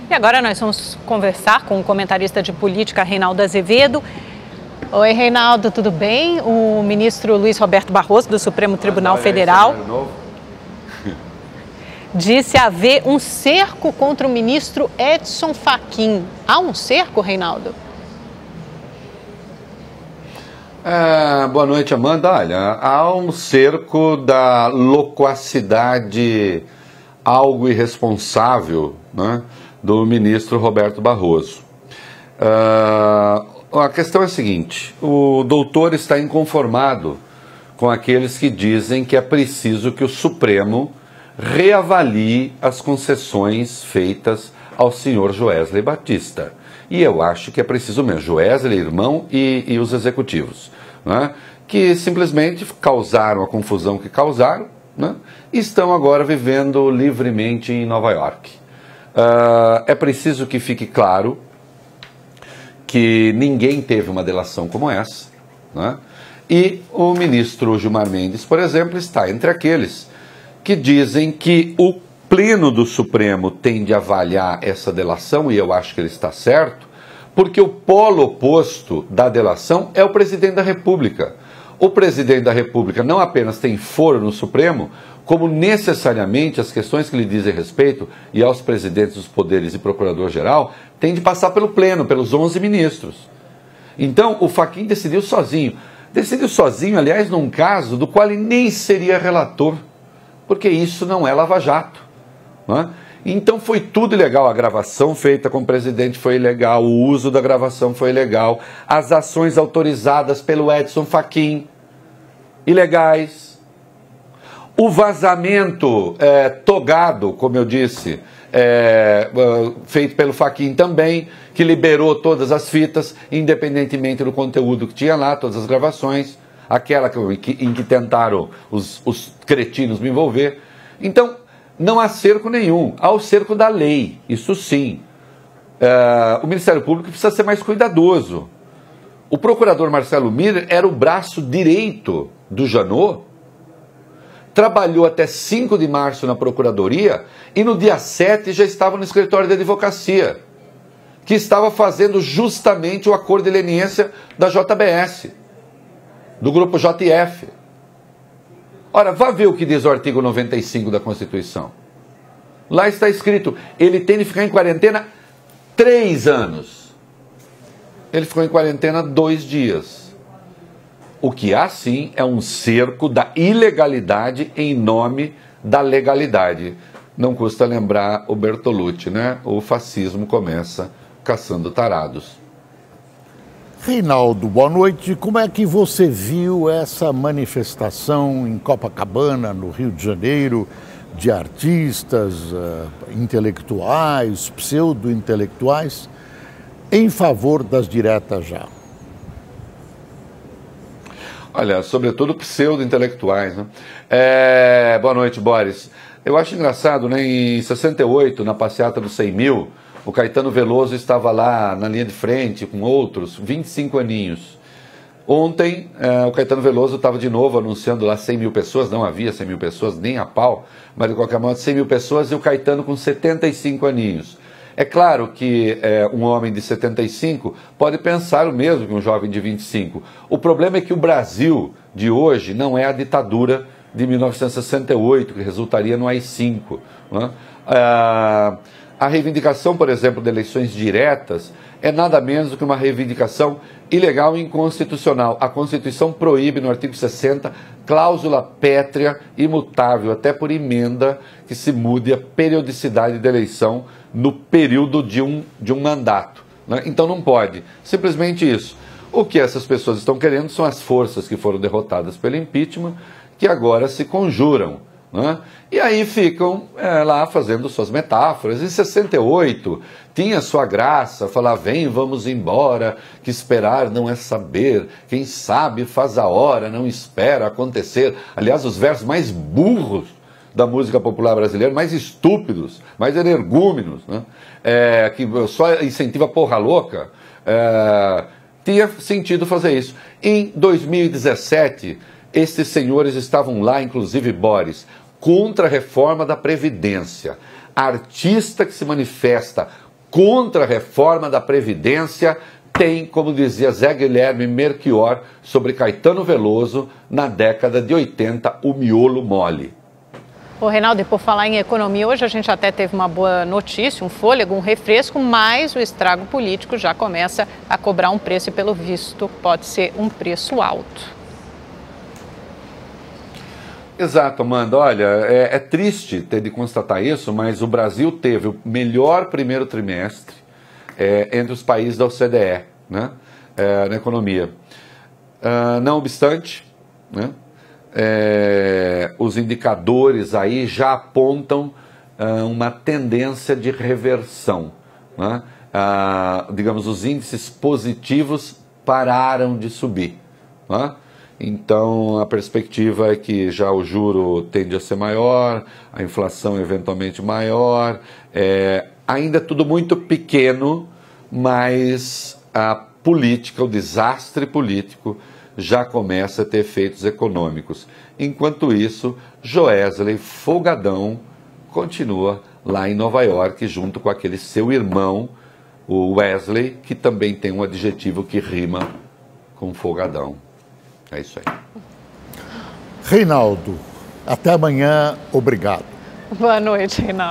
E agora nós vamos conversar com o comentarista de política, Reinaldo Azevedo. Oi, Reinaldo, tudo bem? O ministro Luiz Roberto Barroso, do Supremo Tribunal Federal, disse haver um cerco contra o ministro Edson Fachin. Há um cerco, Reinaldo? Boa noite, Amanda. Olha, há um cerco da loquacidade algo irresponsável, né, do ministro Roberto Barroso. A questão é a seguinte: o doutor está inconformado com aqueles que dizem que é preciso que o Supremo reavalie as concessões feitas ao senhor Joesley Batista. E eu acho que é preciso mesmo, Joesley, irmão e os executivos, né, que simplesmente causaram a confusão que causaram, né, e estão agora vivendo livremente em Nova York. É preciso que fique claro que ninguém teve uma delação como essa, né, e o ministro Gilmar Mendes, por exemplo, está entre aqueles que dizem que o Pleno do Supremo tem de avaliar essa delação, e eu acho que ele está certo, porque o polo oposto da delação é o presidente da República. O presidente da República não apenas tem foro no Supremo, como necessariamente as questões que lhe dizem respeito e aos presidentes dos poderes e procurador-geral têm de passar pelo Pleno, pelos 11 ministros. Então, o Fachin decidiu sozinho. Decidiu sozinho, aliás, num caso do qual ele nem seria relator, porque isso não é lava-jato. Né? Então foi tudo ilegal, a gravação feita com o presidente foi ilegal, o uso da gravação foi ilegal, as ações autorizadas pelo Edson Fachin, ilegais, o vazamento togado, como eu disse, feito pelo Fachin também, que liberou todas as fitas, independentemente do conteúdo que tinha lá, todas as gravações, aquela em que tentaram os cretinos me envolver. Então, não há cerco nenhum, há o cerco da lei, isso sim. O Ministério Público precisa ser mais cuidadoso. O procurador Marcelo Miller era o braço direito do Janot, trabalhou até 5 de março na Procuradoria e no dia 7 já estava no escritório de advocacia, que estava fazendo justamente o acordo de leniência da JBS, do grupo JF. Ora, vá ver o que diz o artigo 95 da Constituição. Lá está escrito, ele tem de ficar em quarentena 3 anos. Ele ficou em quarentena 2 dias. O que há, sim, é um cerco da ilegalidade em nome da legalidade. Não custa lembrar o Bertolucci, né? O fascismo começa caçando tarados. Reinaldo, boa noite. Como é que você viu essa manifestação em Copacabana, no Rio de Janeiro, de artistas, intelectuais, pseudo-intelectuais, em favor das diretas já? Olha, sobretudo pseudo-intelectuais, né? Boa noite, Boris. Eu acho engraçado, né? Em 68, na passeata dos 100 mil, o Caetano Veloso estava lá na linha de frente com outros, 25 aninhos. Ontem, o Caetano Veloso estava de novo anunciando lá 100 mil pessoas, não havia 100 mil pessoas, nem a pau, mas de qualquer modo 100 mil pessoas e o Caetano com 75 aninhos. É claro que um homem de 75 pode pensar o mesmo que um jovem de 25. O problema é que o Brasil de hoje não é a ditadura de 1968, que resultaria no AI-5, né? A reivindicação, por exemplo, de eleições diretas é nada menos do que uma reivindicação ilegal e inconstitucional. A Constituição proíbe, no artigo 60, cláusula pétrea, imutável, até por emenda, que se mude a periodicidade da eleição no período de um mandato, né? Então não pode. Simplesmente isso. O que essas pessoas estão querendo são as forças que foram derrotadas pelo impeachment, que agora se conjuram, né? E aí ficam lá fazendo suas metáforas. Em 68 tinha sua graça, falar vem, vamos embora, que esperar não é saber, quem sabe faz a hora, não espera acontecer. Aliás, os versos mais burros da música popular brasileira, mais estúpidos, mais energúmenos, né? Que só incentiva porra louca, tinha sentido fazer isso. Em 2017, esses senhores estavam lá, inclusive Boris, contra a reforma da Previdência. Artista que se manifesta contra a reforma da Previdência, tem, como dizia Zé Guilherme Melchior sobre Caetano Veloso, na década de 80, o miolo mole. Ô, Reinaldo, e por falar em economia, hoje a gente até teve uma boa notícia, um fôlego, um refresco, mas o estrago político já começa a cobrar um preço e, pelo visto, pode ser um preço alto. Exato, Amanda. Olha, é triste ter de constatar isso, mas o Brasil teve o melhor primeiro trimestre entre os países da OCDE, né, na economia. Não obstante, né, os indicadores aí já apontam uma tendência de reversão, né? Digamos, os índices positivos pararam de subir, né? Então a perspectiva é que já o juro tende a ser maior, a inflação eventualmente maior, ainda tudo muito pequeno, mas a política, o desastre político já começa a ter efeitos econômicos. Enquanto isso, Joesley folgadão continua lá em Nova York, junto com aquele seu irmão, o Wesley, que também tem um adjetivo que rima com folgadão. É isso aí. Reinaldo, até amanhã, obrigado. Boa noite, Reinaldo.